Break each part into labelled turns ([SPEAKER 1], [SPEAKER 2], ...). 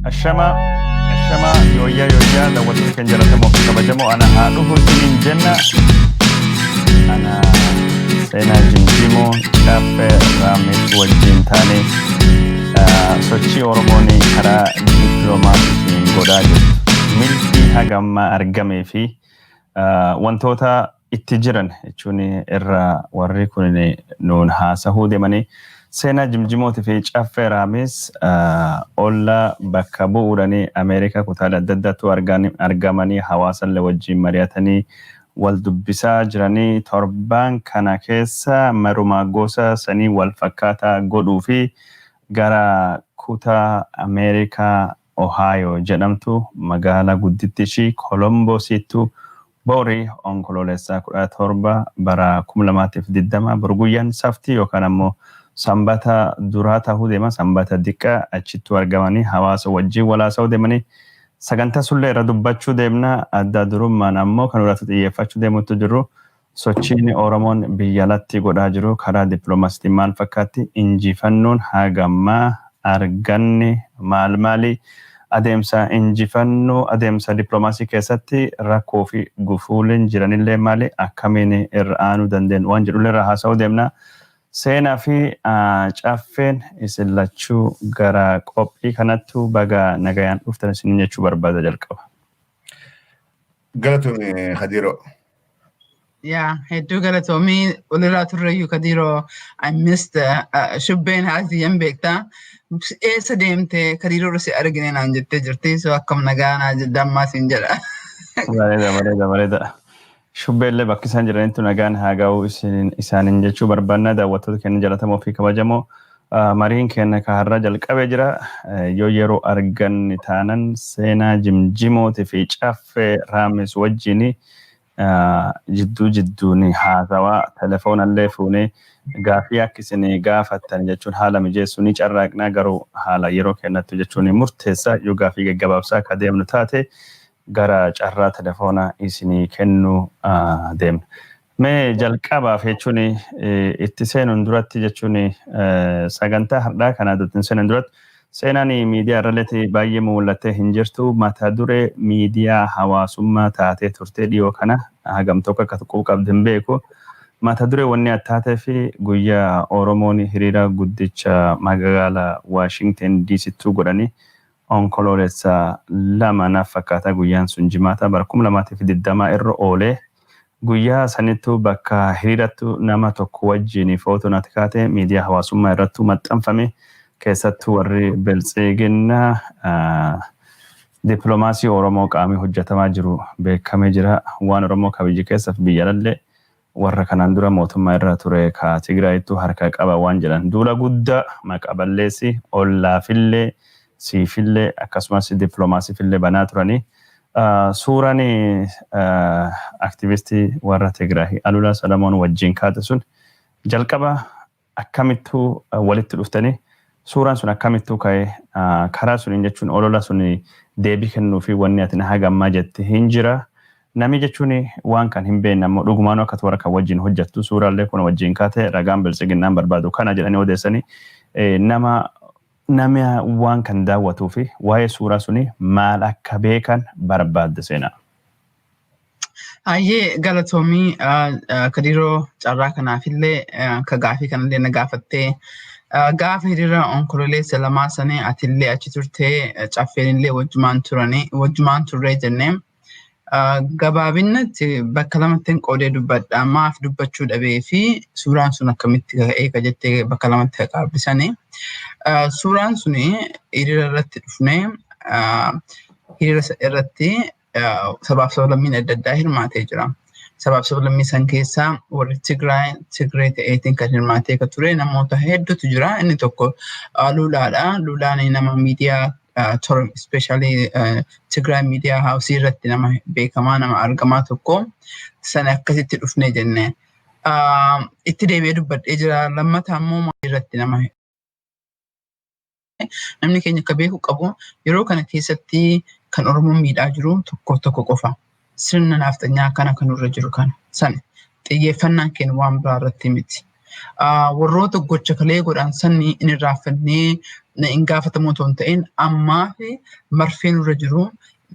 [SPEAKER 1] Ashama yoya daawwattoota kan jalatamoo fi kabajamoo ana haadhu Hojjiin jenna. Ana seenaa jimjimoo caffee raamis wajjin taane sochii Oromoon karaa Dippilomaasittiin godhaa jirtu. Milkii hagammaa argamee fi wantoota itti jiran jechuun irra warri kun nuun haasa'uu deemanii seenaa jimjimooti fi caffee raamis olla bakka bu'uudhanii Ameerikaa kutaalee adda addaatu argamanii hawaasallee wajjin mari'atanii wal dubbisaa jiranii torban kana keessa maruma gosa sanii wal fakkaataa godhuu fi gara kutaa Ameerikaa Ohio jedhamtu magaalaa guddittii ishii Kolombosiittu Borii onkoloolessaa 17 bara 2020 burguyyaan saftii yookaan ammoo Sambata duraa ta'uu deema Sambata diqqaa achittu argamanii hawaasa wajjin walaasa'uu deemanii sagantaa sullee irra dubbachuu deemna adda durummaan ammoo kan irratti xiyyeeffachuu deemutu jiru sochiin Oromoon biyya alatti godhaa jiru karaa Dippilomaasittiin maal fakkaatti injifannoon hagammaa arganne maali adeemsa injifannoo adeemsa Dippilomaasii keessatti rakkoo fi gufuuleen jiranillee maali akkamiin irra aanuu dandeenyu waan jedhu irra haasa'uu deemna. Seenaa fi caffeen isin lachuu gara qophii kanattu baga nagayaan dhuftan isin jechuu barbaada jalqaba.
[SPEAKER 2] Galatoomii Hadiiroo.
[SPEAKER 3] Hedduu galatoomii walirraa turreeyyuu Kadiiroo I missed shubbeen haasiyyan beektaa. Eessa deemtee Kadiiroo si argine naan jettee jirti so akkam nagaa naa jedhammaa siin jedha.
[SPEAKER 1] Bareeda. Shubbeellee bakki isaan jiranitti nagaan haa ga'u isaanin jechuu barbaanna daawwattoota keenya jalatamoo fi kabajamoo mariin keenya kaharra jalqabee jira yoo yeroo arganne taanan seenaa jimjimooti fi caffee raamis wajjin jidduun haasawaa telefoonallee fuunee gaafii akkasiin gaafattan jechuun haala mijeessuu ni carraaqnaa garuu haala yeroo kennattu jechuun murteessaa yoo gaafii gaggabaabsaa akka deemnu taate gara carraa telefoona isinii kennuu deemna. Mee jalqabaaf jechuun itti seenuun duratti jechuun sagantaa har'aa kanaa duttiin seenuun duratti seenaan miidiyaa irratti baay'ee mul'attee hin jirtu mata duree miidiyaa hawaasummaa taatee turtee dhiyoo kana hagam tokko akka tuquu qabdu hin beeku. Mata duree wanni attaatee fi guyyaa Oromoon hiriira guddicha magaalaa Washington DC'ttu godhanii onkoloolessa lama naaf fakkaata guyyaan sun jimaata bara 2020 irra oolee guyyaa sanittu bakka hiriirattu nama tokko wajjin footoo natti kaatee miidiyaa hawaasummaa irrattu maxxanfame keessattuu warri biltsiginnaa Dippilomaasii Oromoo qaamii hojjatamaa jiru beekamee jira waan Oromoo kabiyyi keessaaf biyya alallee warra kanaan dura mootummaa irra ture ka Tigraayittu harka qaba waan jedhan duula guddaa maqaballeessi ollaafillee siifillee akkasumas Dippilomaasiifillee banaa turanii suuraan aktiviistii warra Tigraay Alula Salamoon wajjin kaate sun jalqaba akkamittuu walitti dhuftanii suuraan sun akkamittuu ka'ee karaa suniin jechuun olola sun deebii kennuu fi wanni ati hagammaa jette hin jira nami jechuun waan kan hin beekne ammoo dhugumaanuu akka warra kan wajjin hojjettu suuraallee kun wajjin kaate ragaan biltsiginnaan barbaadu kana jedhanii odeessanii nama waan kan daawwatuu fi waa'ee suuraa suni maal akka beekan barbaadde seenaa.
[SPEAKER 3] Hayyee galatoomii Kadiiroo carraa kanaafillee ka gaafii kanallee na gaafattee gaafa hiriira onkoloolessa lamaa sanii atillee achi turtee caffeenillee wajjumaan turree jennee gabaabinatti bakka lamatti qoodee dubbadha maaf dubbachuu dhabee fi suuraan sun akkamitti ka'ee ka jettee bakka lamatti qaabisanii. Suuraan suni hiriira irratti dhufnee hiriira irratti sabaaf sablammiin adda addaa hirmaatee jira. Sabaaf sablammii san keessaa warri Tigree ta'eetiin kan hirmaatee ka ture namoota hedduutu jira. Inni tokko Lulaadha. Lulaan nama miidiyaa especially Tigraay miidiyaa haawusii irratti nama beekamaa nama argamaa tokko sana akkasitti dhufnee jennee itti deemee dubbadhee jira. Lammataa immoo irratti nama namni keenya akka beeku qabu yeroo kana keessatti kan Oromoon miidhaa jiru tokko qofa sirna naftanyaa kana kan irra jiru kana sana xiyyeeffannaan keenya waan biraa irratti miti warroota gocha kalee godhan sanni inni raafannee in gaafatamoo ta'uun ta'in ammaa fi marfeen irra jiru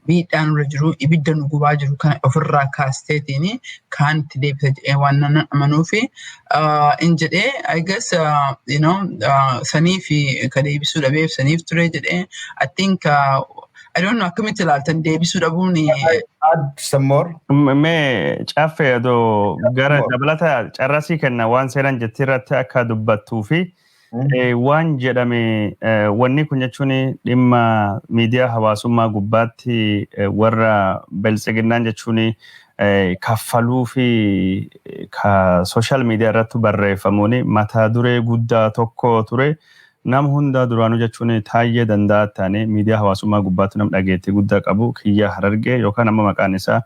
[SPEAKER 3] miidhaan irra jiru ibidda nu gubaa jiru kana ofirraa kaasteetiin kaan itti deebisa jedhee waan nan amanuu fi in jedhee I guess sanii fi ka deebisuu dhabeef saniif ture jedhee I think I don't know akkamitti ilaaltan deebisuu dhabuun
[SPEAKER 2] Add some more.
[SPEAKER 1] Mee caaffee adoo gara dabalata carrasii kenna waan seenaan jetti irratti akka dubbattuu fi waan jedhame wanni kun jechuun dhimma miidiyaa hawaasummaa gubbaatti warra belseginnaan jechuun kaffaluu fi ka social media irratti barreeffamuun mataa duree guddaa tokko ture. Nam hunda duraanuu jechuun taayee danda'a taane miidiyaa hawaasummaa gubbaatti nam dhageettii guddaa qabu kiyya Harargee yookaan amma maqaan isaa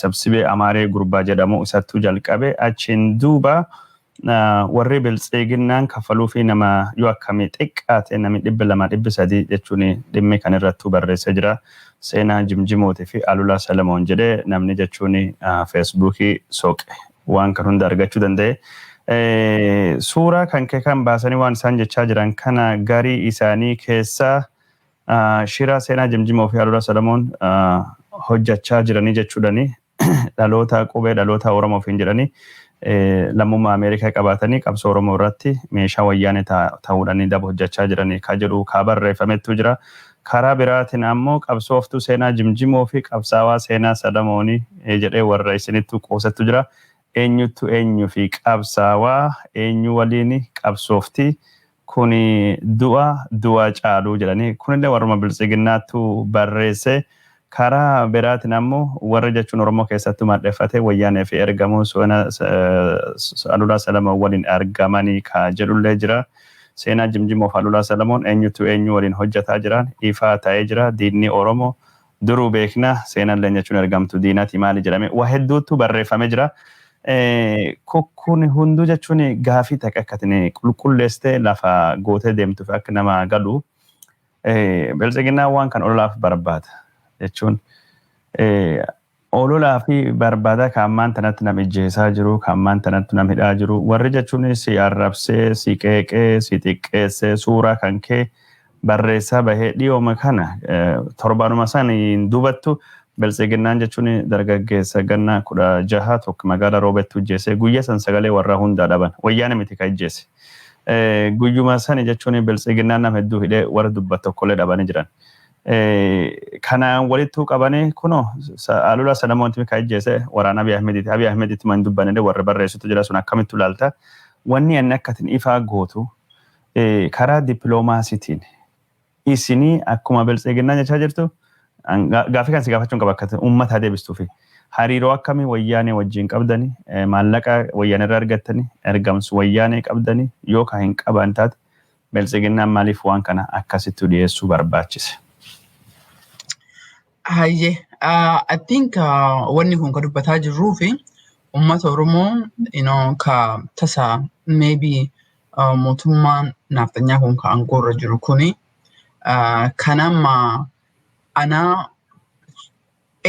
[SPEAKER 1] sabsibee Amaaree Gurbaa jedhamu isattuu jalqabe achiin duuba warri belseginnaan kaffaluu fi nama yoo akkamii xiqqaate namni 200-300 jechuun dhimmi kan irrattuu barreessee jira. Seenaa Jimjimootii fi Alulaa Salamoon jedhee namni jechuun feesbuukii sooqe waan kan hunda argachuu danda'e. Suuraa kan kee kan baasanii waan isaan jechaa jiran kana garii isaanii keessaa shira seenaa Jimjimoo fi Alulaa Salamoon hojjachaa jiranii jechuudhani dhaloota qubee dhaloota Oromoo fi jedhanii lammummaa Ameerikaa qabaatanii qabsoo Oromoo irratti meeshaa wayyaanee ta'uudhanii daba hojjachaa jiranii ka jedhu ka barreeffametu jira. Karaa biraatiin ammoo qabsooftuu seenaa Jimjimoo fi qabsaawaa seenaa Salamoonii jedhee warra isinittu qoosattu jira. Eenyutu eenyu fi qabsaawaa eenyu waliin qabsoofti kuni du'a caaluu jedhanii kunillee warra biltsiginnaattu barreesse. Karaa biraatiin ammoo warra jechuun Oromoo keessatti maddeeffate wayyaanee fi ergamuu Alulaa Salamoon waliin argamanii ka jedhullee jira. Seenaa Jimjimoo fi Alulaa Salamoon eenyutu eenyu waliin hojjataa jiran ifaa ta'ee jira. Diinni Oromoo duruu beekna seenallee jechuun ergamtu diinaati maali jedhame waa hedduutu barreeffame jira. Kun hunduu jechuun gaafii takka akkatiin qulqulleessitee lafa gootee deemtuuf akka nama galu biltsiginnaa waan kan ololaaf barbaada jechuun ololaa fi barbaada kan ammaan tanatti nam ijjeesaa jiru kan ammaan tanatti nam hidhaa jiru warri jechuun si arrabsee si qeeqee si xiqqeessee suuraa kan kee barreessaa bahee dhiyooma kana torbaanuma saniin dubattu belseginnaan jechuun dargaggeessa ganna 16 tokko magaalaa Roobettu ijjeese guyyaa san sagalee warra hundaa dhaban wayyaana miti ka ijjeese guyyuma sani jechuun belseginnaan nama hedduu hidhee warra dubbat tokkollee dhabanii jiran kanaan walittuu qabanii kunoo Alulaa Salamoonti ka ijjeese waraana Abiy Ahmeditti man dubbanillee warra barreessitu jira sun akkamittu laalta wanni inni akkatiin ifaa gootu karaa Dippilomaasittin isinii akkuma belseginnaan jechaa jirtu gaafii kan si gaafachuun qaba akka uummata deebistuu fi hariiroo akkamii wayyaanee wajjin qabdanii maallaqa wayyaanee irraa argattanii ergamsu wayyaanee qabdanii yookaan hin qaban taate belseginnaan maaliif waan kana akkasitti dhiyeessuu barbaachise?
[SPEAKER 3] Hayyee I think wanni kun ka dubbataa jirruu fi uummata Oromoo ka tasa maybe mootummaan naftanyaa kun ka aangoorra jiru kuni kanamma ana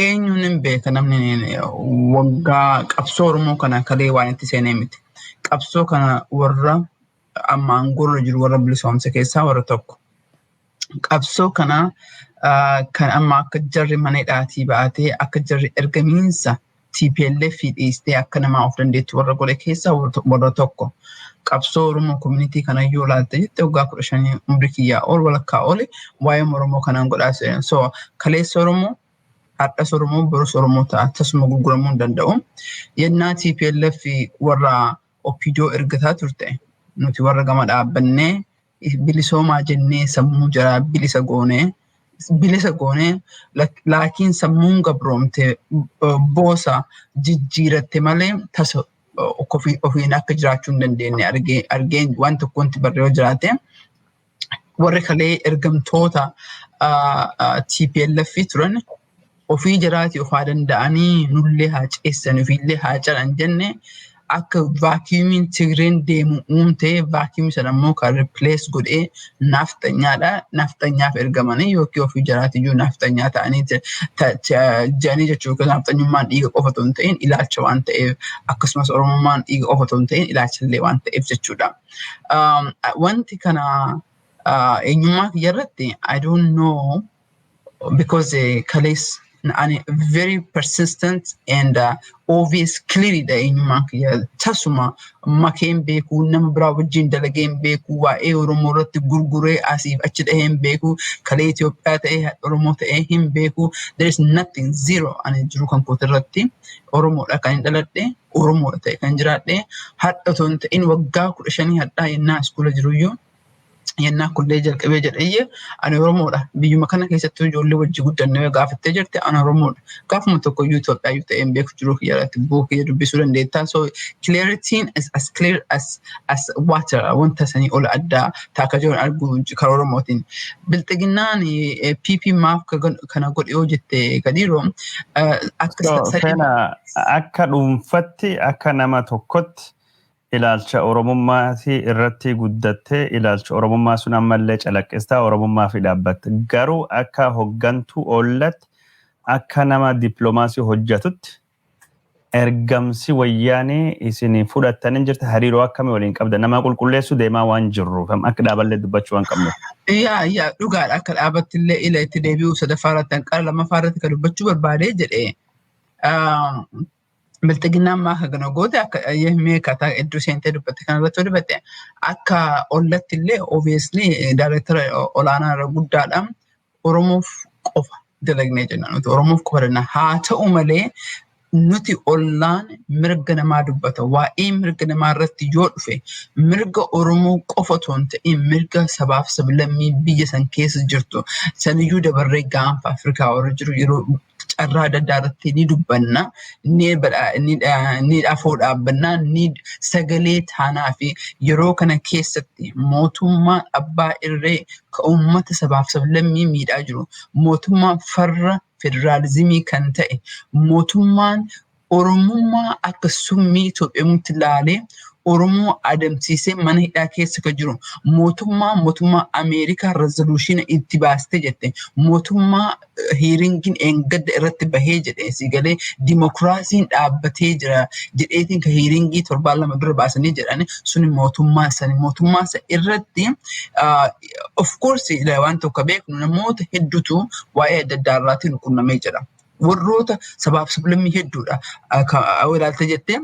[SPEAKER 3] eenyuun hin beeka namni waggaa qabsoo Oromoo kana kalee waan itti seenee miti. Qabsoo kana warra amma aangoorra jiru warra bilisoomsa keessaa warra tokko. Qabsoo kana kan amma akka jarri mana hidhaatii baatee akka jarri ergamiinsa TPLF dhiistee akka namaa of dandeettu warra godhe keessaa warra tokko. Qabsoo Oromoo community kana yoo laalte jette waggaa 15 umrii kiyyaa ol walakkaa oli waa'ee Oromoo kanaan godhaa seenan. So kaleessa Oromoo har'as Oromoo borus Oromoo ta'a tasuma gurguramuu hin danda'u. Yennaa TPLF warra Opidoo ergataa turte nuti warra gama dhaabbannee bilisoomaa jennee sammuu jaraa bilisa goonee laakiin sammuun gabroomte boosa jijjiiratte malee tasa ofiin akka jiraachuu hin dandeenye argeen waan tokkoonti barreeffama jiraate warri kalee ergamtoota TPLF turan ofii jiraatii ofaa danda'anii nullee haa ceessan ofiillee haa calan jenne akka vaakiyuumiin Tigreen deemu uumtee vaakiyuumii sana immoo kan replace godhee naftanyaaf ergamanii yookiin ofii jiraatiyyuu naftanyaa ta'anii jedhanii jechuudha. Naftanyummaan dhiiga qofa otoo hin ta'in ilaalcha waan ta'eef akkasumas oromummaan dhiiga qofa otoo hin ta'in ilaalchallee waan ta'eef jechuudha. Wanti kana eenyummaa kiyya irratti I don't know because kalees and very persistent and obvious clearly the eenyummaa kiyya tasuma makeen beeku nama biraa wajjin dalageen beeku waa'ee Oromoo irratti gurguree asiif achi dhaheen beeku kalee Itoophiyaa ta'ee Oromoo ta'ee hin beeku there is nothing zero ani jiru kan koota irratti Oromoodha kan hin dhaladhe Oromoodha ta'e kan jiraadhe hadha otoo hin ta'in waggaa 15 hadhaa yennaa iskuula jiruyyuu yennaa kullee jalqabee jedhee ani Oromoodha biyyuma kana keessatti ijoollee wajji guddannee gaafattee jirti ani Oromoodha gaafuma tokko Itoophiyaa ta'een beeku jiru kiyyaatti buukee dubbisuu dandeettaa so clarity is as clear as water wanta sanii ol addaa taaka jiran arguu kan Oromootiin bilxiginnaan PP maaf kana godhe yoo jette gadiiroo
[SPEAKER 1] akka dhuunfatti akka nama tokkotti ilaalcha oromummaa irratti guddattee ilaalcha oromummaa sun ammallee calaqqistaa oromummaa fi dhaabbatte garuu akka hoggantuu oollatti akka nama dippiloomaasii hojjatutti ergamsi wayyaanii isin fudhattanii jirte hariiroo akkamii waliin qabda nama qulqulleessu deemaa waan jirruuf akka dhaaballee dubbachuu waan qabnu.
[SPEAKER 3] Yaa dhugaadha akka dhaabattillee ila itti deebi'uu sadaffaa irratti hanqara lammaffaa irratti kan dubbachuu barbaadee jedhee. Bilxiginnaan maaka kana goote akka yemmee kataa hedduu seentee dubbatte kanarratti dubbatte akka ollatti illee obviously daayirektara olaanaa irra guddaadha Oromoof qofa dalagnee jenna nuti Oromoof qofa danna haa ta'u malee nuti ollaan mirga namaa dubbata waa'ee mirga namaa irratti yoo dhufe mirga Oromoo qofa otoo hin ta'in mirga sabaaf sablammii biyya san keessa jirtu saniyyuu dabarree gaanfa Afrikaa warra jiru yeroo carraa adda addaa irratti ni dubbanna ni afoo dhaabbannaa ni sagalee taanaa fi yeroo kana keessatti mootummaan abbaa irree ka uummata sabaaf sablammii miidhaa jiru mootummaan farra federaalizimii kan ta'e mootummaan oromummaa akka summii Itoophiyaatti ilaalee Oromoo adamsiisee mana hidhaa keessa ka jiru mootummaa Ameerikaa resolution itti baastee jette mootummaa heeringiin engadda irratti bahee jedhee sigalee dimokiraasiin dhaabbatee jira jedheetiin ka heeringii 7 dura baasanii jedhan suni mootummaa san irratti of course waan tokko beeknu namoota hedduutu waa'ee adda addaa irraatiin qunnamee jira warroota sabaaf sablammii hedduudha ilaaltee jettee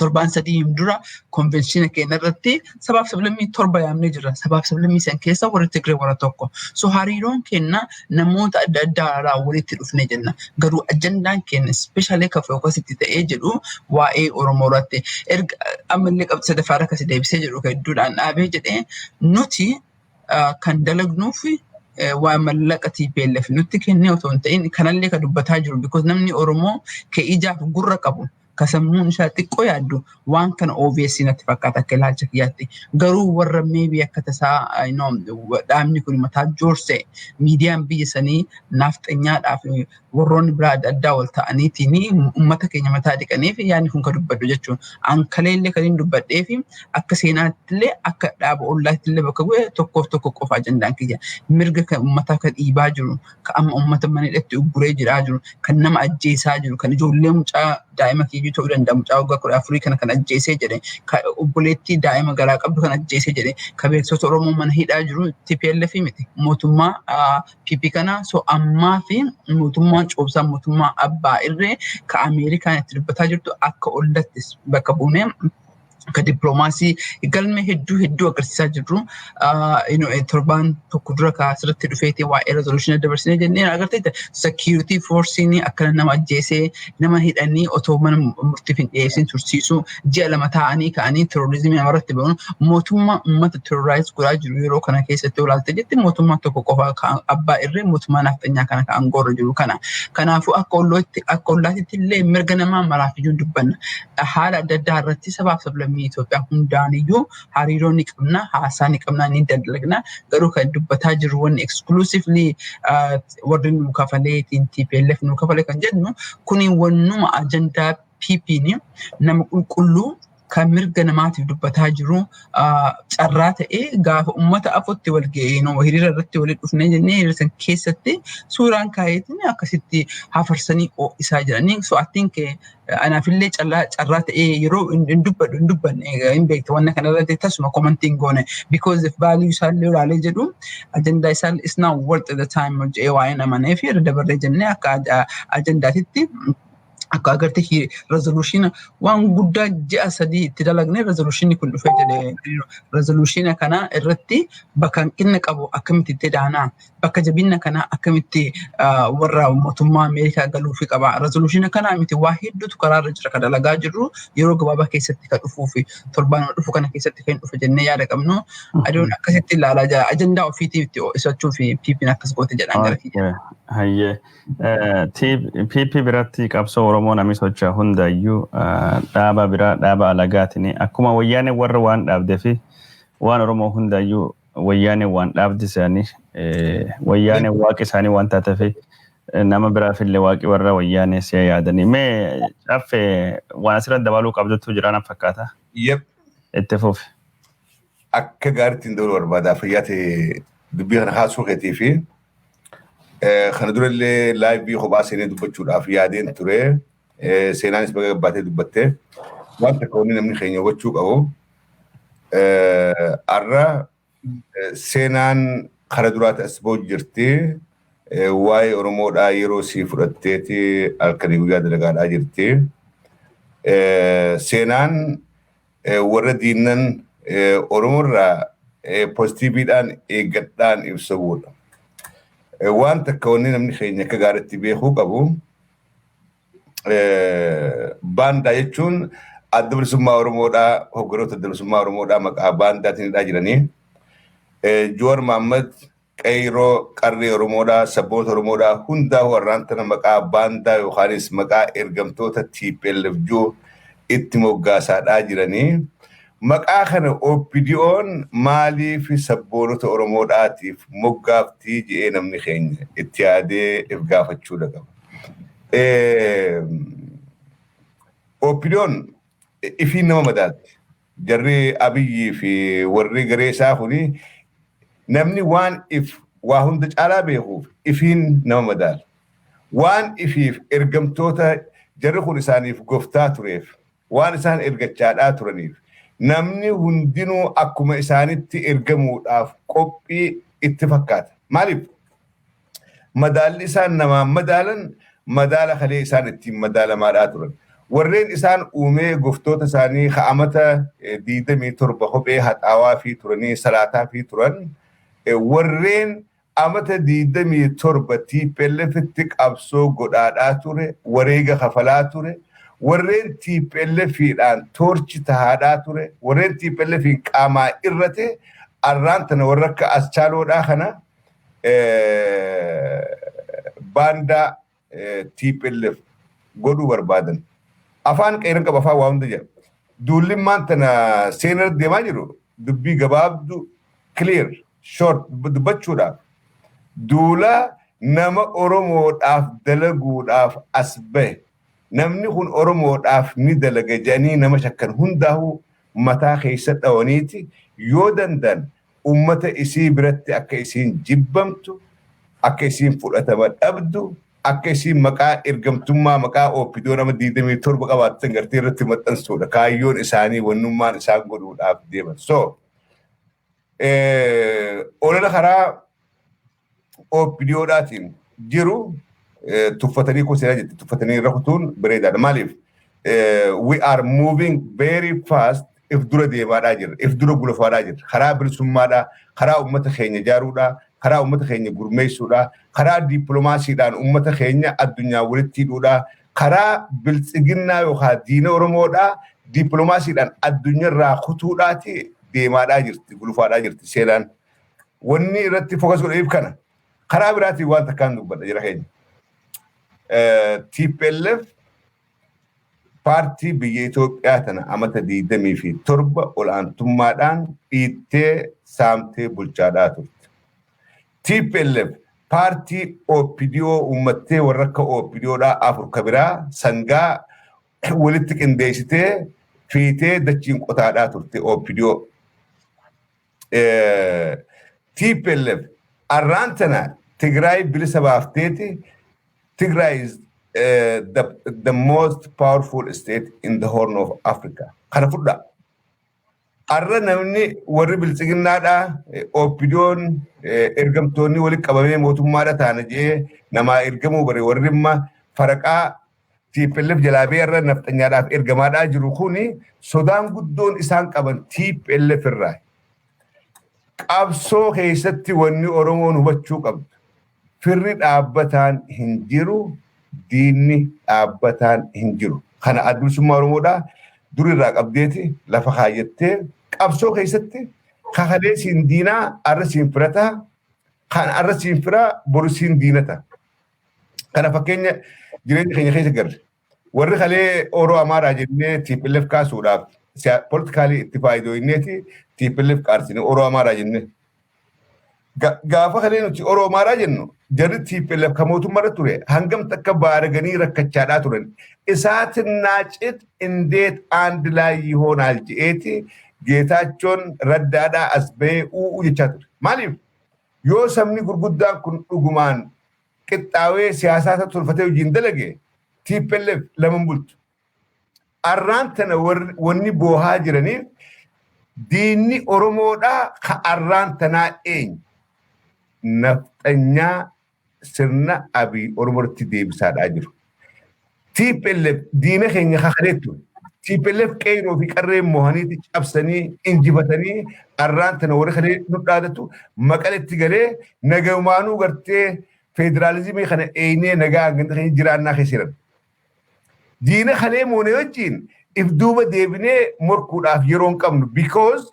[SPEAKER 3] torban sadii dura konvenshiina keenya irratti sabaaf sablammii 7 yaamnee jira sabaaf sablammii san keessa warri Tigree warra tokko so hariiroon keenya namoota adda addaa irraa walitti dhufne jenna garuu ajandaan keenya especially ka fookasitti ta'ee jedhu waa'ee Oromoo irratti erga ammallee qabxii sadaffaa irra kasi deebisee jedhu ka hedduudhaan dhaabee jedhee nuti kan dalagnuuf waa mallaqatii beellaf nutti kennee otoo hin ta'in kanallee ka dubbataa jiru because namni Oromoo ka ijaaf gurra qabu kasammuun isaa xiqqoo yaaddu waan kana obviously natti fakkaata akka ilaalcha kiyyaatti garuu warra maybe akka tasaa dhaabni kun mataa joorsee miidiyaan biyya sanii nafxanyaadhaaf warroonni biraa adda addaa wal ta'aniitiin uummata keenya mataa dhiqaniif yaadni kun ka dubbadhu jechuun ankaleellee kan hin dubbadheef akka seenaattillee akka dhaaba ollaattillee bakka bu'e tokkoof tokko qofa ajandaan kiyya mirga kan uummataa kan dhiibaa jiru kan amma uummata mana hidhatti ugguree jiraa jiru kan nama ajjeesaa jiru kan ijoollee mucaa daa'ima kiyyuu ta'uu danda'a mucaa waggaa 14 kana kan ajjeesee jedhe ka obboleettii daa'ima garaa qabdu kan ajjeesee jedhe ka beeksisa Oromoo mana hidhaa jiru TPLF miti mootummaa PP kana so ammaa fi mootummaan coobsaa mootummaa abbaa irree ka Ameerikaan itti dubbataa jirtu akka ollattis bakka buunee ka dippiloomaasii galme hedduu agarsiisaa jirru torban tokko dura ka asirratti dhufeeti waa'ee resolution dabarsinee jennee agartee security forcein akkana nama ajjeesee nama hidhanii otoo mana murtiif hin dhiyeessin tursiisuu ji'a 2 ta'anii ka'anii terrorizimii namarratti ba'uun mootummaa uummata terrorize godhaa jiru yeroo kana keessatti olaalte jetti mootummaa tokko qofa abbaa irree mootummaa nafxanyaa kana ka aangoorra jiru kana kanaafuu akka ollaatitti illee mirga namaa maraaf iyyuu dubbanna haala adda addaa irratti sabaaf sablammii Itoophiyaa hundaaniyyuu hariiroo ni qabna haasaa ni qabna ni dalagna garuu kan dubbataa jiru wanni exclusively warri nu kafaleetiin TPLF nu kafale kan jennu kuni wannuma ajandaa PPni nama qulqulluu kan mirga namaatiif dubbataa jiru carraa ta'ee gaafa uummata afotti wal ga'ee hiriira irratti walitti dhufnee jennee hiriira san keessatti suuraan kaayetiin akkasitti hafarsanii isaa jiranii. So I think anaafillee carraa ta'ee yeroo hin dubbanne hin beekte wanna kanarratti tasuma commenting goone because if value isaallee ilaalee jedhu ajandaa isaa is not worth the time hojjee waa'een amanee fi irra dabarree jennee akka ajandaatitti akka agartee resolution waan guddaa ji'a sadii itti dalagne resolution kun dhufee jedhee resolution kana irratti bakka hanqina qabu akkamitti itti daanaa bakka jabina kana akkamitti warra mootummaa Ameerikaa galuufi qaba resolution kana miti waa hedduutu karaarra jira kan dalagaa jirru yeroo gabaabaa keessatti kan dhufuu fi torbaan dhufu kana keessatti kan dhufe jennee yaada qabnu aduun akkasitti ilaalaa jira ajandaa ofiitiif isachuu fi PP'n akkas goote jedhan gara kiyya.
[SPEAKER 1] Hayyee PP biratti qabsoo Oromoo namni socho'u hundayyuu dhaaba biraa dhaaba alagaatiin akkuma wayyaanee warra waan dhaabdee fi waan Oromoo hundayyuu wayyaanee waan dhaabdi isaanii wayyaanee waaqi isaanii waan taateef nama biraafillee waaqi warra wayyaanee si'a yaadanii mee caffee waan asirratti dabaluu qabdutu jiraan fakkaata.
[SPEAKER 2] Yep.
[SPEAKER 1] Itti fufi.
[SPEAKER 2] Akka gaariitiin dabaluu barbaada fayyaate dubbii kana haasoo keetii fi kana durallee laayivii kophaa seenee dubbachuudhaaf yaadeen ture. Seenaanis baga gabbaatee dubbattee waan takka wanni namni keenya hubachuu qabu. Arra seenaan kara duraati as ba'u jirti. Waa'ee Oromoodhaa yeroo sii fudhatteeti halkanii guyyaa dalagaadhaa jirti. Seenaan warra diinnan Oromoorraa pozitiiviidhaan eeggadhaan ibsa bu'uudha. Waan takka wanni namni keenya akka gaariitti beekuu qabu. Baandaa jechuun adda bilisummaa Oromoodhaa hogganoota adda bilisummaa Oromoodhaa maqaa baandaatiin jiranii. Joowar Mahammad Qeyroo qarree Oromoodhaa sabboota Oromoodhaa hundaa warraan tana maqaa baandaa yookaanis maqaa ergamtoota TPLF itti moggaasaadhaa jiranii. Maqaa kana OPDO'n maaliif sabboonota Oromoodhaatiif moggaaftii jedhee namni keenya itti yaadee if gaafachuu qaba. OPDO'n ifiin nama madaati. Jarri Abiyyii fi warri garee isaa kuni namni waan waa hunda caalaa beekuuf ifiin nama madaala. Waan ifiif ergamtoota jarri kun isaaniif goftaa tureef waan isaan ergachaadhaa turaniif namni hundinuu akkuma isaanitti ergamuudhaaf qophii itti fakkaata. Maaliif? Madaalli isaan namaan madaalan madaala kalee isaan ittiin madaalamaadhaa turan. Warreen isaan uumee goftoota isaanii ka'amata 27 kophee haxaawaa fi turanii salaataa fi turan warreen amata 27 TPLFitti qabsoo godhaadhaa ture wareega kafalaa ture warreen TPLFidhaan toorchi tahaadhaa ture warreen TPLFin qaamaa irrate arraan tana warra akka aschaaloodhaa kana baandaa TPLF godhuu barbaadan. Afaan qeeran qaba afaan waa hunda jira. Duullimmaan tana seenar deemaa jiru dubbii gabaabdu clear short dubbachuudhaaf duula nama Oromoodhaaf dalaguudhaaf as bahe namni kun Oromoodhaaf ni dalaga jedhanii nama shakkan hundaa'u mataa keessa dhawaniiti yoo dandan ummata isii biratti akka isiin jibbamtu akka isiin fudhatama dhabdu akka isiin maqaa ergamtummaa maqaa OPDO nama 27 qabaatan gartee irratti maxxansuudha kaayyoon isaanii wannummaan isaan godhuudhaaf deeman. So olola karaa OPDOdhaatiin jiru tuffatanii kuusinaa jetti tuffatanii rakutuun bareedaadha. Maaliif? We are moving very fast if dura deemaadhaa jirra if dura gulafaadhaa jirra karaa bilisummaadhaa karaa ummata keenya ijaaruudhaa karaa ummata keenya gurmeessuudhaa karaa dippiloomaasiidhaan ummata keenya addunyaa walitti hidhuudhaa karaa biltsiginnaa yookaan diina Oromoodhaa dippiloomaasiidhaan addunyaarraa kutuudhaati deemaadhaa jirti gulufaadhaa jirti seenaan wanni irratti fokas godheef kana karaa biraatiin waan takkaan dubbadha jira keenya. TPLF paartii biyya Itoophiyaa tana amata 27 olaantummaadhaan dhiittee saamtee bulchaadhaa turte. TPLF paartii OPDO uummattee warra akka OPDOdhaa afur kabiraa sangaa walitti qindeessitee fiitee dachiin qotaadhaa turte OPDO. TPLF arraan tana Tigray bilisa baafteeti. Tigray is the most powerful state in the Horn of Africa. Kana fudhaa. Arra namni warri bilisiginnaadha OPDO'n ergamtoonni walitti qabamee mootummaadha taana jee namaa ergamuu bare warri imma faraqaa TPLF jalaabee irra nafxanyaadhaaf ergamaadhaa jiru kuni sodaan guddoon isaan qaban TPLF irraa. Qabsoo keessatti wanni Oromoon hubachuu qabdu firri dhaabbataan hin jiru, diinni dhaabbataan hin jiru. Kana addunsummaa Oromoodhaa durirraa qabdeeti lafa kaayyattee qabsoo keessatti kakalee siin diinaa arra siin firataa kan arra siin firaa boru siin diinata. Kana fakkeenya jireenya keenya keessa garre. Warri kalee Oroo Amaaraa jennee TPLF kaasuudhaaf politikaalii itti faayidooyinneeti TPLF qaarsine Oroo Amaaraa jennee. Gaafa kalee nuti Oroo Amaaraa jennu jarri TPLF kan mootummaarra ture hangam takka baaraganii rakkachaadhaa turan. Isaatinaa cit indeet አንድ ላይ ይሆናል je'eeti Geetaachon raddaadhaa as bahee u'uu jechaa ture. Maaliif? Yoo sabni gurguddaan kun dhugumaan qixxaawee siyaasaa tolfatee hojiin dalage TPLF lama bultu. Arraan tana wanni boohaa jiraniif diinni Oromoodhaa ka arraan tanaa eenyu nafxanyaa sirna Abiy Oromootti deebisaadhaa jiru. TPLF diina keenya kakareettu. TPLF qeyroo fi qarreen mohaniiti cabsanii injifatanii arraan tana warri kalee nu dhaadatu maqaletti galee nagaumaanuu gartee federaalizimii kana eenyee nagaa hanganta keenya jiraannaa keessiran. Diina kalee moonee wajjin if duuba deebinee morkuudhaaf yeroo hin qabnu because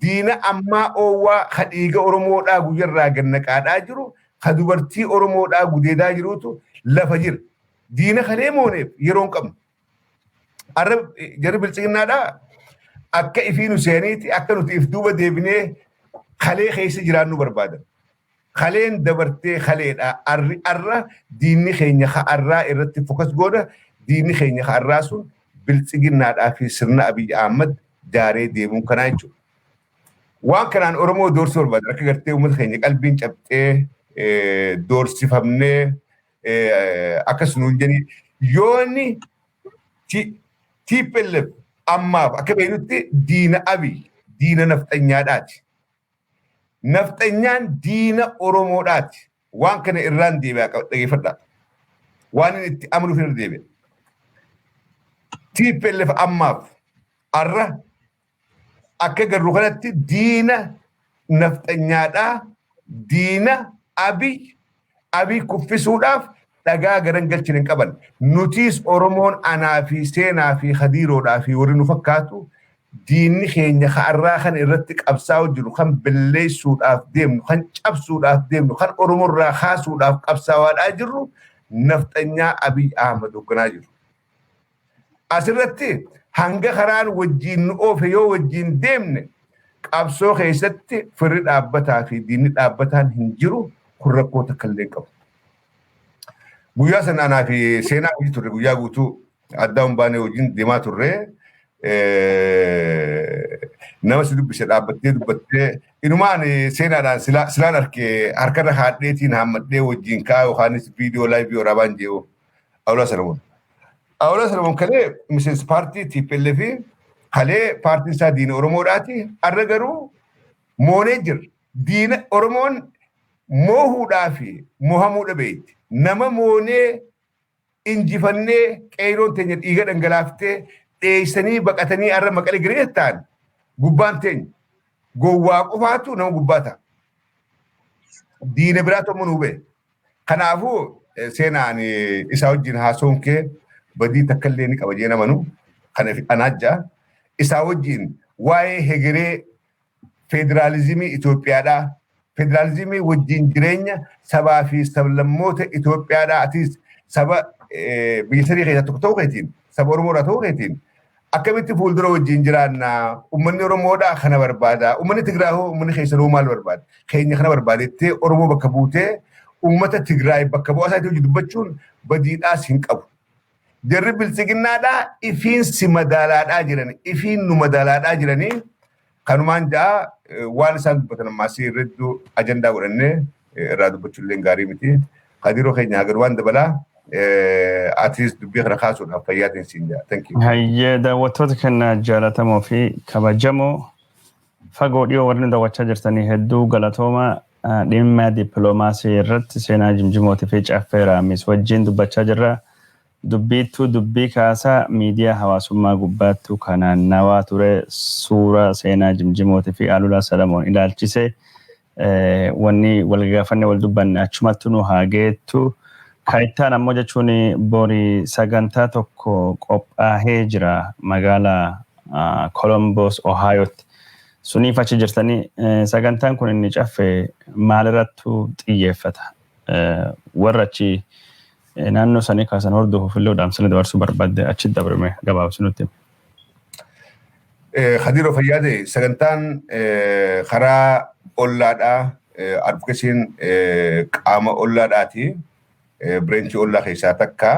[SPEAKER 2] diina ammaa oowwaa ka dhiiga Oromoodhaa guyyarraa gannaqaadhaa jiru ka dubartii Oromoodhaa gudeedaa jiruutu lafa jira. Diina kalee mooneef yeroo hin qabnu. Arra jarri bilisiginnaadhaa akka ifiinu seeniiti akka nuti if duuba deebinee kalee keessa jiraannu barbaadan. Kaleen dabartee kaleedhaa arra diinni keenya arraa irratti fokas gooda diinni keenya arraa sun bilisiginnaadhaa fi sirna Abiy Ahmad jaaree deemuun kanaa jechuudha. Waan kanaan Oromoo doorsuu barbaadan akka gartee uummata keenya qalbiin cabxee doorsifamnee akkasumas jenii yoonni TPLF ammaaf akka beeknutti diina Abiy diina nafxanyaadhaati. Nafxanyaan diina Oromoodhaati. Waan kana irraan deebi'aa dhageeffadhaa. Waan inni itti amanuuf irra deebi'a. TPLF ammaaf arra akka garuu kanatti diina nafxanyaadhaa diina Abiy kuffisuudhaaf dhagaa garan galchin hin qaban. Nutis Oromoon anaa fi seenaa fi hadiiroodhaa fi warri nu fakkaatu diinni keenya arraa kan irratti qabsaa'u jiru kan balleessuudhaaf deemnu kan cabsuudhaaf deemnu kan Oromoorraa kaasuudhaaf qabsaa'aadhaa jirru nafxanyaa Abiy Ahmad hoogganaa jiru. Asirratti hanga karaan wajjin nu oofe yoo wajjin deemne qabsoo keessatti firri dhaabbataa fi diinni dhaabbataan hin jiru kun rakkoo takka illee qabu. Guyyaa sana anaa fi seenaa hojii turre guyyaa guutuu addaa humbaanee wajjin deemaa turre nama si dubbise dhaabbattee dubbattee inumaan seenaadhaan silaan harkarra haadheetiin hammadhee wajjin kaa yookaanis viidiyoo laayivii waraabaan jee'u Awulaa Salamoon. Awulaa Salamoon kalee miseensa paartii TPLF kalee paartiin isaa diina Oromoodhaati arra garuu moonee jira. Diina Oromoon moohuudhaa fi mohamuudha beeyti. Nama moonee injifannee qeeroon teenya dhiiga dhangalaaftee dheessanii baqatanii arra maqalee giree ta'an gubbaan teenya gowwaa qofaatu nama gubbaa ta'a. Diina biraa tokko nu hubee. Kanaafuu seenaan isaa wajjin haasoon kee badii takka illee ni qaba jee namanu kana anaajjaa isaa wajjin waa'ee hegeree federaalizimii Itoophiyaadhaa federaalizimii wajjin jireenya sabaa fi sablammoota Itoophiyaadhaa atis saba biyya sadii keessaa tokko ta'uu keetiin saba Oromoodhaa ta'uu keetiin akkamitti fuuldura wajjin jiraannaa uummanni Oromoodhaa kana barbaada uummanni Tigraay hoo uummanni keessanuu maal barbaada keenya kana barbaadettee Oromoo bakka buutee uummata Tigraay bakka bu'aa isaatti hojii dubbachuun badiidhaas hin qabu. Jarri bilisiginnaadhaa ifiin si madaalaadhaa jiran ifiin nu madaalaadhaa jiranii kanumaan jaa waan isaan dubbatan ammaasii irratti ajandaa godhannee irraa dubbachuu illee gaarii miti. Kadiroo keenya hagar waan dabalaa atiis dubbii kana kaasuudhaaf fayyaatiin siin jaa. Thank you.
[SPEAKER 1] Hayyee daawwattoota keenya jaallatamoo fi kabajamoo fagoo dhiyoo warri daawwachaa jirtanii hedduu galatooma dhimma dippiloomaasii irratti seenaa jimjimootii fi caffee raamis wajjin dubbachaa jirra. Dubbiittuu dubbii kaasaa miidiyaa hawaasummaa gubbaattuu kanaan nawaa ture suura seenaa jimjimootii fi Alulaa Salamoon ilaalchise wanni walgaafanne wal dubbanne achumatti nu haageettu kaayittaan ammoo jechuun borii sagantaa tokko qophaahee jira magaalaa Columbus Ohiotti. Suniif achi jirtanii sagantaan kun inni caffee maalirrattu xiyyeeffata? Warra achi naannoo sanii kaasan hordofuuf illee dhaamsa dabarsuu barbaadde achi dabarme gabaabsi nutti.
[SPEAKER 2] Hadiroo fayyaade sagantaan karaa ollaadhaa advokasiin qaama ollaadhaati. Bireenchii ollaa keessaa takka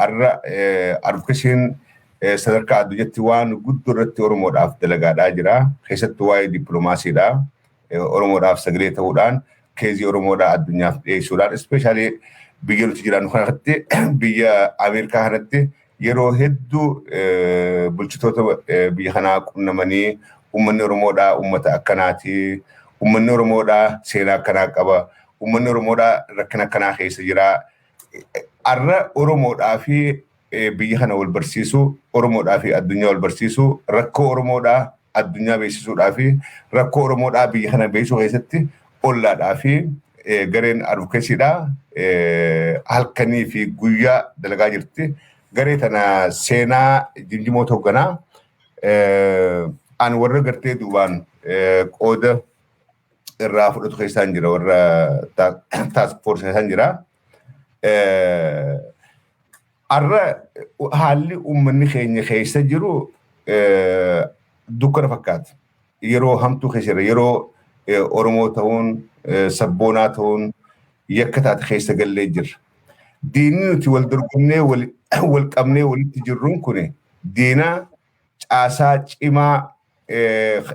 [SPEAKER 2] arra advokasiin sadarkaa addunyaatti waan guddoo irratti Oromoodhaaf dalagaadhaa jira. Keessattuu waa'ee dippiloomaasiidhaa Oromoodhaaf sagalee ta'uudhaan keezii Oromoodhaa addunyaaf dhiyeessuudhaan ispeeshaalii biyya nuti jiraannu kanatti biyya Ameerikaa kanatti yeroo hedduu bulchitoota biyya kanaa qunnamanii uummanni Oromoodhaa uummata akkanaati. Uummanni Oromoodhaa seenaa akkanaa qaba. Uummanni Oromoodhaa rakkina akkanaa keessa jira. Arra Oromoodhaa fi biyya kana wal barsiisuu, Oromoodhaa fi addunyaa wal barsiisuu, rakkoo Oromoodhaa addunyaa beeksisuudhaa fi rakkoo Oromoodhaa biyya kana beeksisuu keessatti ollaadhaa fi gareen advokasiidhaa halkanii fi guyyaa dalagaa jirti. Garee tana seenaa jimjimoota hoogganaa an warra gartee duubaan qooda irraa fudhatu keessaan jira warra task force keessaan jira. Arra haalli uummanni keenya keessa jiru dukkana fakkaata. Yeroo hamtuu keessa jira. Yeroo Oromoo ta'uun sabboonaa ta'uun yakka taate keessa gallee jirra. Diinni nuti wal dorgomnee wal qabnee walitti jirruun kun diina caasaa cimaa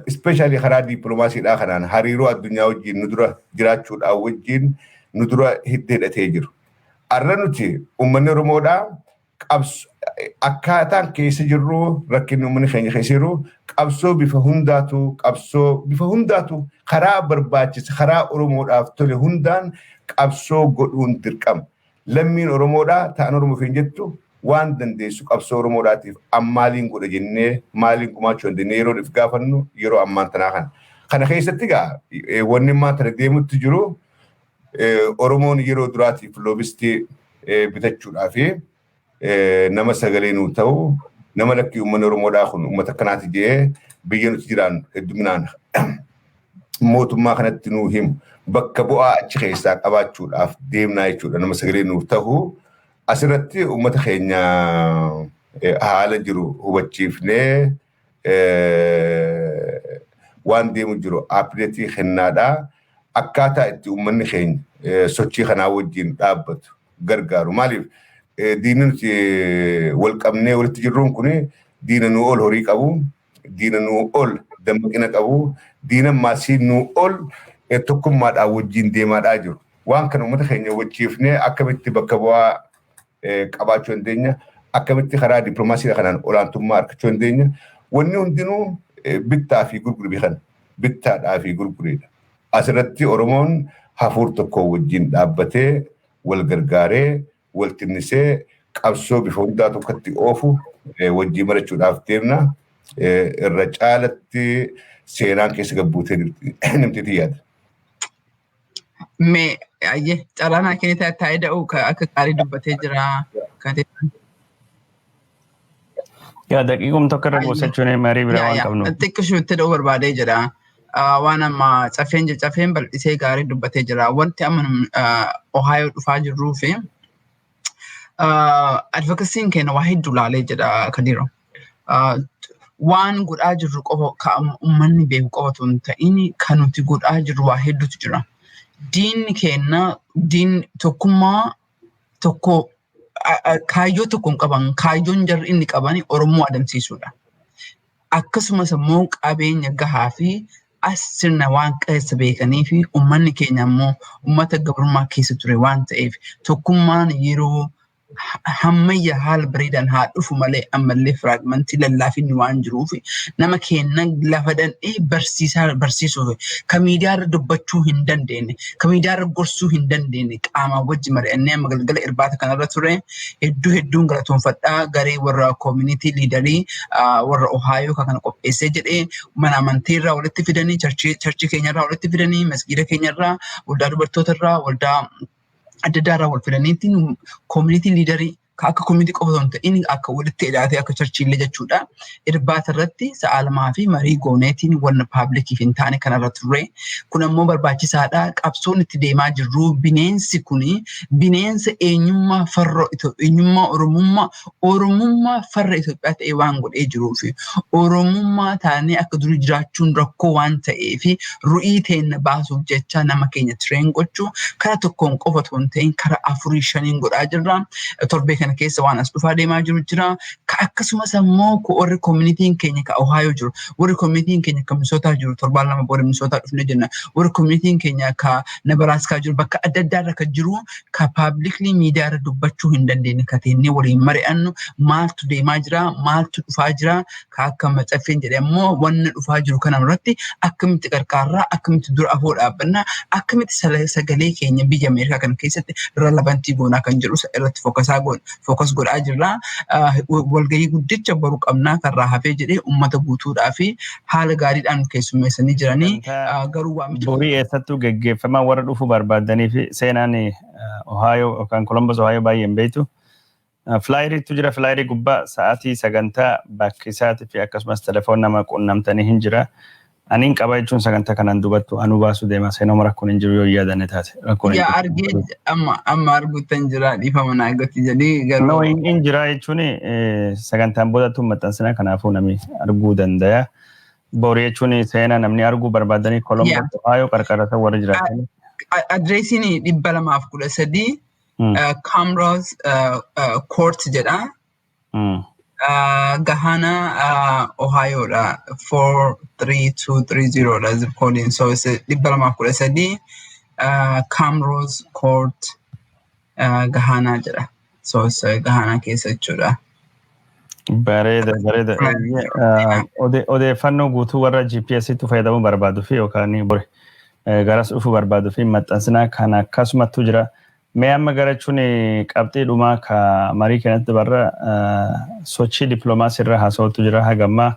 [SPEAKER 2] especially karaa dippiloomaasiidhaa kanaan hariiroo addunyaa wajjin nu dura jiraachuudhaan wajjin nu dura hidhatee jiru. Arra nuti uummanni Oromoodhaa akkaataan keessa jirru rakkinni uummanni keenya keessa jiru qabsoo bifa hundaatu karaa barbaachisa karaa Oromoodhaaf tole hundaan qabsoo godhuun dirqama. Lammiin Oromoodhaa ta'an Oromoof hin jettu waan dandeessu qabsoo Oromoodhaatiif ammaaliin godha jennee maaliin gumaachuu dandeenye yeroo if gaafannu yeroo ammaan tanaa kana. Kana keessatti gaa wanni ammaa tana deemutti jiru Oromoon yeroo duraatiif loobistii bitachuudhaa fi nama sagalee nuu ta'u nama lakkii uummanni Oromoodhaa kun uummata akkanaati jedhee biyya nuti jiraannu hedduminaan mootummaa kanatti nuu himu bakka bu'aa achi keessaa qabaachuudhaaf deemnaa jechuudha nama sagalee nuuf ta'u. Asirratti uummata keenya haala jiru hubachiifnee waan deemu jiru apdeetii kennaadhaa akkaataa itti uummanni keenya sochii kanaa wajjin dhaabbatu gargaaru. Maaliif diinni nuti wal qabnee walitti jirruun kun diina nuu ol horii qabu, diina nuu ol dammaqina qabu, diina maasii nuu ol tokkummaadhaan wajjin deemaadhaa jiru. Waan kana uummata keenya hubachiifnee akkamitti bakka bu'aa qabaachuu dandeenya, akkamitti karaa dippiloomaasii kanaan olaantummaa argachuu dandeenya. Wanni hundinuu bittaa fi gurgurii kan bittaadhaa fi gurguriidha. Asirratti Oromoon hafuur tokko wajjin dhaabbatee wal gargaaree wal tinnisee qabsoo bifa hundaa tokkotti oofu wajjin marachuudhaaf deemna. Irra caalatti seenaan keessa gabbuutee nimtiitii yaada.
[SPEAKER 3] Me aye carana kene taa'ee da'u akka gaarii dubbatee jira.
[SPEAKER 1] Yaa daqiiqum tokko irra buusachuun marii bira waan qabnu.
[SPEAKER 3] Xiqqishuu itti da'uu barbaadee jira. Waan amma cafeen bal'isee gaarii dubbatee jira. Wanti amma Ohio dhufaa jirruu fi advokasiin keenya waa hedduu laalee jedha Kadiroo. Waan godhaa jirru qofa kan uummanni beeku qofatu hin ta'in kan nuti godhaa jirru waa hedduutu jira. Diinni keenya tokkummaa tokko kaayyoo tokkoon qaban kaayyoon jarri inni qabani Oromoo adamsiisuudha. Akkasumas immoo qabeenya gahaa fi as sirna waan keessa beekanii fi uummanni keenya immoo uummata gabrummaa keessa ture waan ta'eef tokkummaan yeroo hammayya haala bareedaan haa dhufu malee ammallee firaagmentii lallaafinni waan jiruuf nama keenya lafa dhandhee barsiisuu kan miidiyaarra dubbachuu hin dandeenye kan miidiyaarra gorsuu hin dandeenye qaamaa wajji mari'annee amma galgala irbaata kanarra ture hedduun galatoonfadhaa garee warra community liidarii warra Ohio kana qopheessee jedhee mana amantiirraa walitti fidanii charchii keenyarraa walitti fidanii masgiida keenyarraa waldaa dubartootarraa waldaa adda addaarraa wal fidaniitiin community leaderii akka community qofa osoo hin ta'in akka walitti hidhaatee akka charchiillee jechuudha. Irbaata irratti sa'a lamaa fi marii gooneetiin wanna paablikiif hin taane kanarra ture. Kun ammoo barbaachisaadha. Qabsoon itti deemaa jirru bineensi kuni bineensa eenyummaa farra eenyummaa Oromummaa farra Itoophiyaa ta'ee waan godhee jiruuf Oromummaa taanee akka durii jiraachuun rakkoo waan ta'eef ru'ii teenya baasuuf jecha nama keenya tireen gochuu karaa tokkoon qofa osoo hin ta'in karaa 4-5 godhaa jirra. Torbee kana keessa waan as dhufaa deemaa jiru jira. Akkasumas ammoo warri community'n keenya ka Ohio jiru, warri community'n keenya ka Minnesota jiru, torbaan lama booda Minnesota dhufne jenna. Warri community'n keenya ka Nebraska jiru, bakka adda addaarra ka jiru ka publicly media irra dubbachuu hin dandeenye ka teennee waliin mari'annu maaltu deemaa jira, maaltu dhufaa jira ka akka macaffeen jedhee ammoo wanna dhufaa jiru kana irratti akkamitti qarqaarraa, akkamitti dura afoo dhaabbanna, akkamitti sagalee keenya biyya Ameerikaa kana keessatti relevantii goonaa kan jedhu irratti focus godhaa jirra. Walgahii guddicha boru qabnaa karraa hafee jedhee uummata guutuudhaa fi haala gaariidhaan keessummeessanii jiranii garuu waamicha
[SPEAKER 1] borii eessattuu geggeeffamaa warra dhufuu barbaadanii fi seenaan Ohio yookaan Columbus Ohio baay'ee hin beektu. Flyeriitu jira. Flyerii gubbaa sa'aatii sagantaa bakki isaatii fi akkasumas telefoon nama qunnamtanii hin jira. Aniin qaba jechuun sagantaa kanaan dubattu anuu baasuu deema seenuma rakkoon hin jiru yoo yaadane taate.
[SPEAKER 3] Yaa argee amma arguutan jira dhiifama naa eeggatti jedhee garuu.
[SPEAKER 1] No hin jira jechuun sagantaan boodatu maxxansina kanaafuu namni arguu danda'a. Borii jechuun seenaa namni arguu barbaadanii Columbus Ohio qarqarata warra jiraatan.
[SPEAKER 3] Adreesiin 213 Camrose Court jedha. Gahana Ohio da 43230 da zip code so it's Dippilomaasittin Camrose Court Gahana jira so it's Gahana keessa jechuudha.
[SPEAKER 1] Bareeda odeeffannoo guutuu warra GPS-tti fayyadamuu barbaadu fi yookaan bori garas dhufuu barbaadu fi maxxansina kan akkasumatti jira. Mee amma garachuun qabxii dhumaa ka marii keenyatti barra sochii dippiloomaasii irra haasawatu jira hagammaa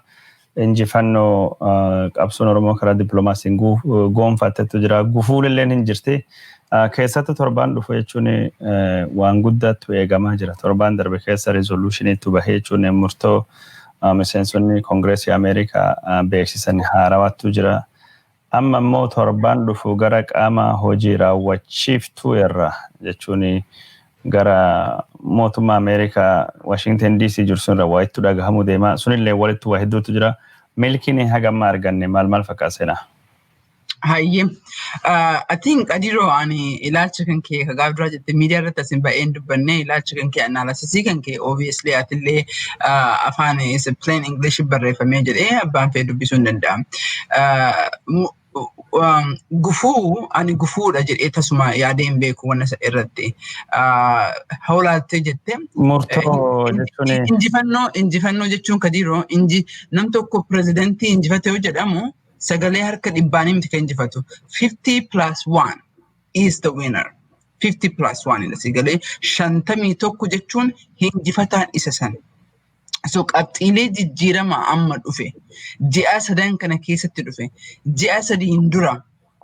[SPEAKER 1] injifannoo qabsoon Oromoo karaa dippiloomaasiin goonfattetu jira gufuulilleen hin jirti keessatti torbaan dhufu jechuun waan guddaatu eegamaa jira torbaan darbe keessa resoluutioniitu bahee jechuun murtoo miseensonni Kongireesii Ameerikaa beeksisan haarawaatu jira. Amma immoo torbaan dhufu gara qaama hojii raawwachiiftuu irra jechuun gara mootummaa Ameerikaa Washington DC jiru sunirra waa itti dhagahamuu deema. Sunillee walitti waa hedduutu jira. Milkiin hagamma arganne maal fakkaata seenaa?
[SPEAKER 3] Hayyee. I think adiroo ani ilaalcha kan kee ka gaaf duraa jette miidiyaa irratti asin baay'een dubbanne ilaalcha kan kee analysis kan kee obviously atillee afaan plain English barreeffamee jedhee abbaan fee dubbisuu hin danda'amu. Ani gufuudha jedhee tasuma yaadeen beeku wanna isa irratti haulaattee jette
[SPEAKER 1] murtoo jechuun
[SPEAKER 3] injifannoo jechuun kadiroo nam tokko pirezidantii injifate yoo jedhamu sagalee harka dhibbaan miti kan injifatu 50+1 is the winner. 50+1 ila sagalee 51 jechuun injifataan isa san. So qabxiilee jijjiirama amma dhufe ji'a sadan kana keessatti dhufe ji'a sadiin dura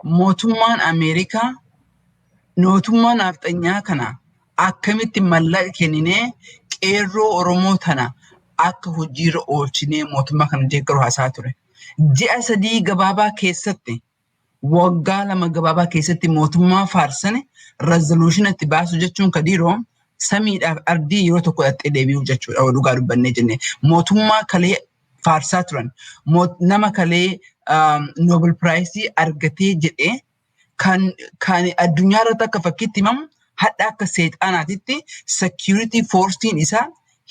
[SPEAKER 3] mootummaan Ameerikaa mootummaa nafxanyaa kana akkamitti mallaqa kenninee qeerroo Oromoo tana akka hojiirra oolchinee mootummaa kana deeggaru haasaa ture. Ji'a sadii gabaabaa keessatti waggaa lama gabaabaa keessatti mootummaa faarsane resolution itti baasu jechuun kadiroo samiidhaaf ardii yeroo tokko dhattee deebi'uu jechuudha dhugaa dubbannee jennee mootummaa kalee faarsaa turan nama kalee Nobel Prize argatee jedhee kan addunyaa irratti akka fakkiitti himamu hadha akka seexaanaatitti security forcein isaa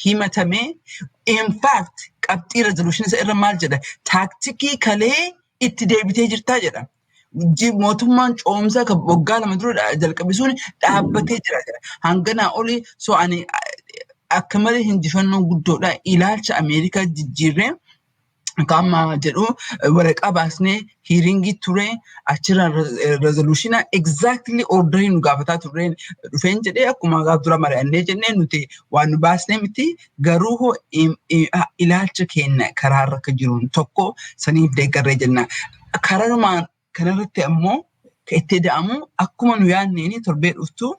[SPEAKER 3] himatamee in fact qabxii resolution isa irra maal jedha taaktikii kalee itti deebitee jirtaa jedha. Mootummaan coomsaa kan waggaa lama dura jalqabisuun dhaabbatee jira. Hanganaa olii so ani akka malee hinjifannoo guddoodha ilaalcha Ameerikaa jijjiirree kama jedhu waraqaa baasnee hearingii ture achirra resolution exactly order nu gaafataa turreen dhufeen jedhee akkuma gaaf dura mari'annee jennee nuti waan nu baasnee miti garuu ilaalcha keenya karaarra akka jiru tokko saniif deeggarree jenna. Kararumaan kanarratti ammoo ka itti da'amu akkuma nu yaadneeni torbee dhuftu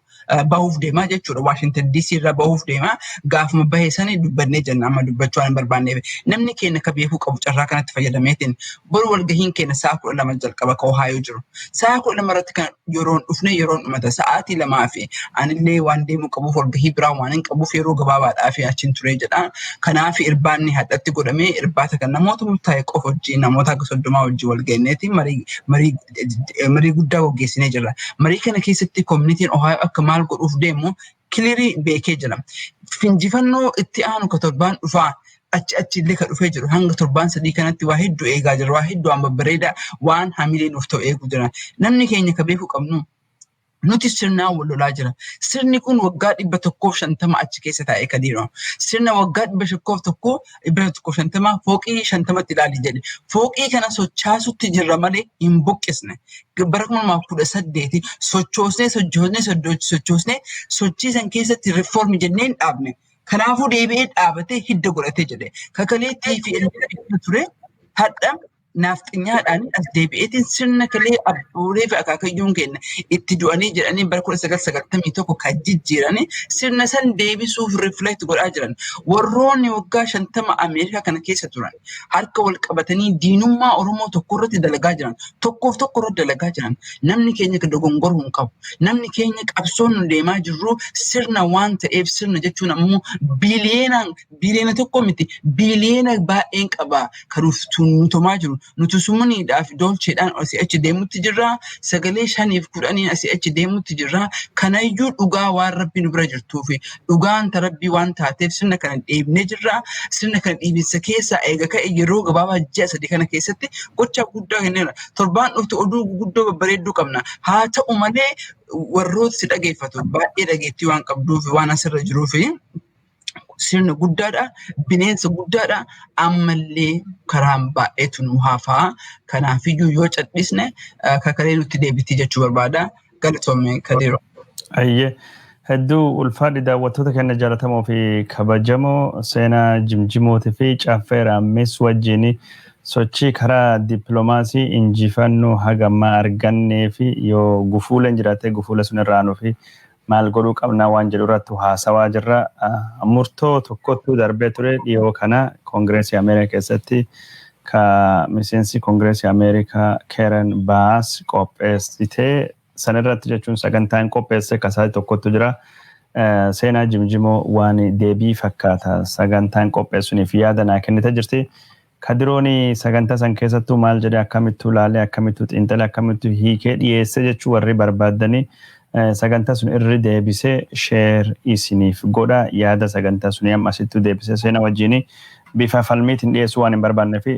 [SPEAKER 3] bahuuf deemaa jechuudha. Washington DC irraa bahuuf deemaa gaafuma bahee sanii dubbannee jenna amma dubbachuu waan barbaanneef namni keenya ka beekuu qabu carraa kanatti fayyadameetiin boru walgahiin keenya sa'a 12 jalqaba ka Ohio jiru. Sa'a 12 irratti kan yeroon dhufne yeroon dhumata sa'aatii 2 fi anillee waan deemuu qabuuf walgahii biraa waan hin qabuuf yeroo gabaabaadhaa fi achiin ture jedha. Kanaaf irbaanni hadhatti godhamee irbaata kan namoota murtaa'e qofa wajjin namoota akka 30 wajjin walgahineeti marii guddaa gaggeessinee jirra. Marii kana keessatti community'n Ohio akka maal godhuuf deemu kilirii beekee jira. Finjifannoo itti aanu ka torbaan dhufaa achi illee ka dhufee jiru hanga torbaan 3 kanatti waa hedduu eegaa jira. Waa hedduu amma bareeda waan hamilee nuuf ta'u eeguu jira. Namni keenya ka beekuu qabnu nuti sirnaan wal lolaa jira. Sirni kun waggaa 150 achi keessa taa'ee ka diiru. Sirna waggaa 150 fooqii 50tti ilaali jedhe. Fooqii kana sochaasutti jirra malee hin buqqisne. Bara 2018 sochoosnee sochiisan keessatti reformi jennee hin dhaabne. Kanaafuu deebi'ee dhaabatee hidda godhatee jedhe. Kakalee TVN ture hadha naafxinyaadhaan as deebi'eetiin sirna kalee abboolee fi akaakayyuun keenya itti du'anii jedhanii bara 1991 kan jijjiiranii sirna san deebisuuf reflect godhaa jiran. Warroonni waggaa 50 Ameerikaa kana keessa turan harka wal qabatanii diinummaa Oromoo tokko irratti dalagaa jiran tokkoof tokko irratti dalagaa jiran namni keenya dogongoruu hin qabu. Namni keenya qabsoon nu deemaa jirru sirna waan ta'eef sirna jechuun ammoo biiliyeena tokko miti biiliyeena baay'een qaba kan nutumaa jiru. Nuti summuniidhaaf dolcheedhaan asii achi deemutti jirra. Sagalee 5-10 asii achi deemutti jirra. Kanayyuu dhugaa waan rabbi nu bira jirtuufi dhugaan ta rabbii waan taateef sirna kana dhiibnee jirra. Sirna kana dhiibinsa keessaa eega ka'e yeroo gabaabaa ji'a 3 kana keessatti gochaa guddaa kenneera. Torbaan dhuftu oduu guddoo babbareedduu qabna. Haa ta'u malee warroota si dhageeffatu baay'ee dhageettii waan qabduufi waan asirra jiruufi sirna guddaadha, bineensa guddaadha, ammallee karaan baay'eetu nu hafaa. Kanaafiyyuu yoo cadhisne kakalee nutti deebitii jechuu barbaada. Galatoomee Kadiiroo.
[SPEAKER 1] Ayyee hedduu ulfaadhi daawwattoota keenya jaallatamoo fi kabajamoo seenaa jimjimootii fi caaffee raammees wajjin sochii karaa dippiloomaasii injifannoo hagammaa argannee fi yoo gufuuleen jiraate gufuula sun irraanuu fi maal godhuu qabnaa waan jedhu irratti haasawaa jirra. Murtoo tokkottuu darbee ture dhiyoo kana Koongireesii Ameerikaa keessatti ka miseensi Koongireesii Ameerikaa Karen Baas qopheessitee sanirratti jechuun sagantaan qopheesse kasaa tokkottu jira. Seenaa jimjimoo waan deebii fakkaata sagantaan qopheessuniif yaada naa kennite jirti. Kadirooni sagantaa san keessattuu maal jedhee akkamittuu laalee akkamittuu xiinxalee akkamittuu hiikee dhiyeesse jechuu warri barbaadanii sagantaa sun irri deebisee sheer isiniif godha yaada sagantaa sun amma asittuu deebisee seenaa wajjin bifa falmiitiin dhiyeessuu waan hin barbaanne fi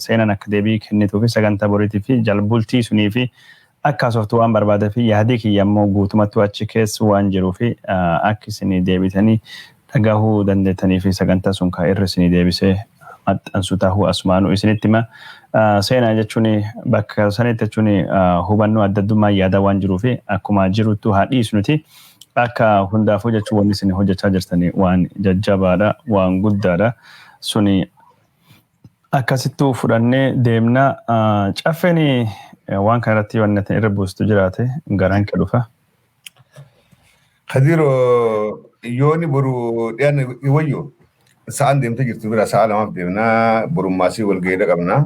[SPEAKER 1] seenaan akka deebii kennituu fi sagantaa boriitii fi jalbultii sunii fi akka sooftuu waan barbaadee fi yaadii kiyya immoo guutumatti achi keessa waan jiruu fi akka isinii deebitanii dhagahuu dandeettanii fi sagantaa sun kan irri isinii deebisee maxxansuu ta'uu asumaanuu isinitti hima. Seenaa jechuun bakka sanitti jechuun hubannoo adda addummaa yaada waan jiruu fi akkuma jiruttu haa dhiisnuti akka hundaafuu jechuun wanni isin hojjechaa jirtanii waan jajjabaadha waan guddaadha suni akkasittuu fudhannee deemna. Caffeen waan kanarratti wanni irra buustu jiraate garaan kee dhufa.
[SPEAKER 2] Kadiiroo yooni boru dhiyaan wayyoo sa'aan deemtee jirtu bira sa'a 2 deemnaa borummaasii walgahii qabnaa.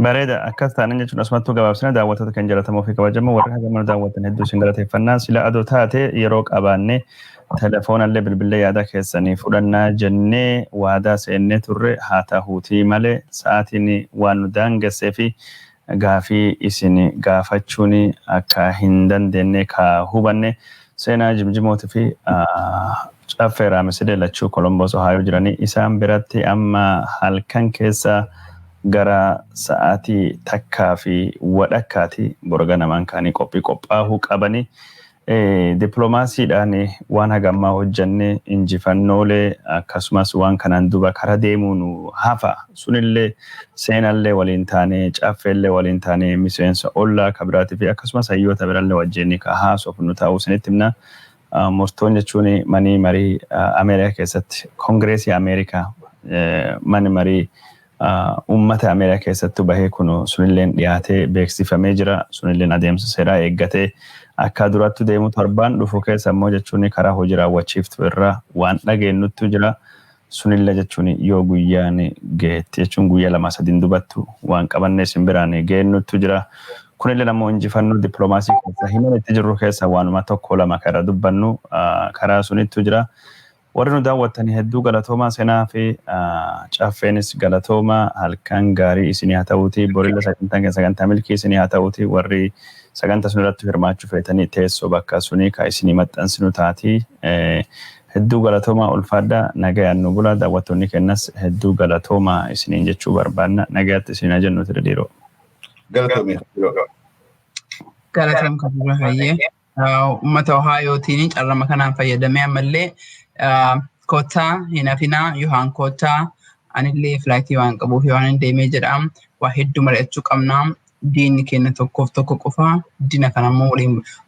[SPEAKER 1] Bareeda akkas taanaan jechuun asumattuu gabaabsina daawwattoota kan jaallatamoo fi kabajamoo warra hagaman daawwatan hedduu isin galateeffannaa sila adoo taate yeroo qabaannee telefoonallee bilbilee yaada keessanii fudhannaa jennee waadaa seennee turre haa ta'uutii malee sa'aatiin waan nu daangessee fi gaafii isin gaafachuun akka hin dandeenye ka hubanne seenaa jimjimooti fi caffee raameside lachuu Columbus Ohio jiranii isaan biratti amma halkan keessa gara sa'aatii takkaa fi wadhakkaati borga namaan kaanii qophaa'uu qabanii Dippilomaasiidhaan waan hagammaa hojjenne injifannoolee akkasumas waan kanaan duba kara deemuun hafa sunillee seenallee waliin taane caffeellee waliin taane miseensa ollaa kabiraatii fi akkasumas hayyoota birallee wajjin ka haasofnu ta'uu isinitti himna. Murtoon jechuun manii marii Ameerikaa keessatti Kongireesii Ameerikaa mani marii ummata Ameerikaa keessatti bahee kun sunilleen dhiyaatee beeksifamee jira. Sunilleen adeemsa seeraa eeggatee akka duratti deemu torbaan dhufu keessa immoo jechuun karaa hojii raawwachiiftu irra waan dhageenyutu jira. Sunillee jechuun yoo guyyaan geetti jechuun guyyaa 2-3 dubattu waan qabannee simbiraan geenyutu jira. Kunillee namoo injifannoo dippiloomaasii keessa himan itti jirru keessa waanuma tokko lama karaa dubbannu karaa sunittu jira. Warri nu daawwattanii hedduu galatoomaa seenaa fi caffeenis galatoomaa halkan gaarii isinii haa ta'uuti borilla sagantaa milkii isinii haa ta'uuti warri sagantaa sun irratti hirmaachuu feetanii teessoo bakka sunii ka isinii maxxansinu taati hedduu galatoomaa ulfaadhaa nagayaan nu bula daawwattoonni kennas hedduu galatoomaa isiniin jechuu barbaanna nagayaatti isinii jennuuti dhadhiiroo.
[SPEAKER 3] Galatoom kabira fayyee uummata Ohaayootiin carrama kanaan fayyadamee ammallee kottaa hin hafinaa yookaan kottaa anillee filaayitii waan qabuuf waan hin deemee jedhaam waa hedduu mari'achuu qabnaa diinni keenya tokkoof tokko qofa diina kanammoo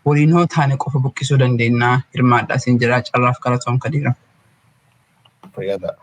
[SPEAKER 3] waliin hoo taane qofa buqqisuu dandeenya hirmaadhaa siin jira carraaf galatoom kadiira.
[SPEAKER 2] Fayyada.